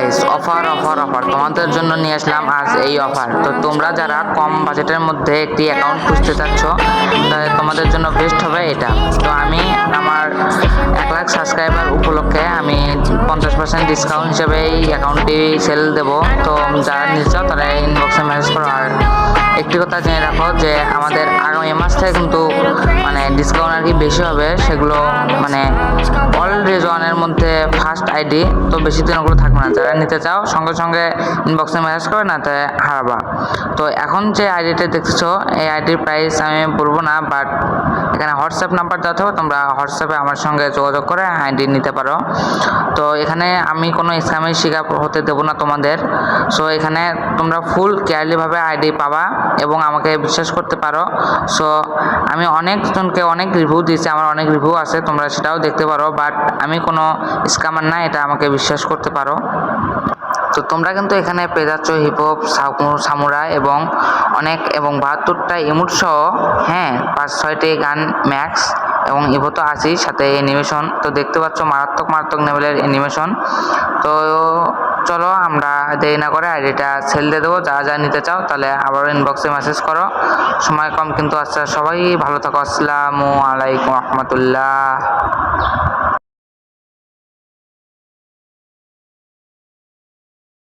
Guys, offer offer offer তোমাদের জন্য নিয়ে আসলাম আজ এই অফার। তো তোমরা যারা কম বাজেটের মধ্যে একটি অ্যাকাউন্ট খুঁজতে চাচ্ছ, তোমাদের জন্য বেস্ট হবে এটা। তো আমি আমার 1 লাখ সাবস্ক্রাইবার উপলক্ষে আমি 50% ডিসকাউন্ট হিসেবে এই অ্যাকাউন্টটি সেল দেবো। তো যারা নিতে চাও তারা ইনবক্সে মেসেজ করো। আর একটি কথা জেনে রাখো যে আমাদের আগামী মাস থেকে কিন্তু ডিসকাউন্ট আর কি বেশি হবে। সেগুলো অল রেজওয়ানের মধ্যে ফার্স্ট আইডি, তো বেশি দিন ওগুলো থাকবে না। যারা নিতে চাও সঙ্গে সঙ্গে ইনবক্সে মেসেজ করবে, না তাই হারাবা। তো এখন যে আইডিটা দেখতেছো এই আইডির প্রাইস আমি বলবো না, বাট এখানে হোয়াটসঅ্যাপ নাম্বার দেওয়া থাকবে, তোমরা হোয়াটসঅ্যাপে আমার সঙ্গে যোগাযোগ করে আইডি নিতে পারো। তো এখানে আমি কোনো স্ক্যামের শিকার হতে দেবো না তোমাদের। সো এখানে তোমরা ফুল কেয়ারলিভাবে আইডি পাবা এবং আমাকে বিশ্বাস করতে পারো। সো আমি অনেকজনকে অনেক রিভিউ দিয়েছি, আমার অনেক রিভিউ আছে, তোমরা সেটাও দেখতে পারো। বাট আমি কোনো স্ক্যামার না, এটা আমাকে বিশ্বাস করতে পারো। তো তোমরা কিন্তু এখানে পেয়ে যাচ্ছ হিপহপ, সামুরাই এবং 72টা ইমোট সহ, হ্যাঁ 5-6টি গান ম্যাক্স এবং ইভো তো আছেই, সাথে অ্যানিমেশন। তো দেখতে পাচ্ছ মারাত্মক লেভেলের অ্যানিমেশন। তো চলো আমরা দেরি না করে আইডিটা সেল দিয়ে দেবো। যা নিতে চাও তাহলে আবারও ইনবক্সে মেসেজ করো, সময় কম কিন্তু। আচ্ছা, সবাই ভালো থাকো। আসসালামু আলাইকুম রহমতুল্লাহ।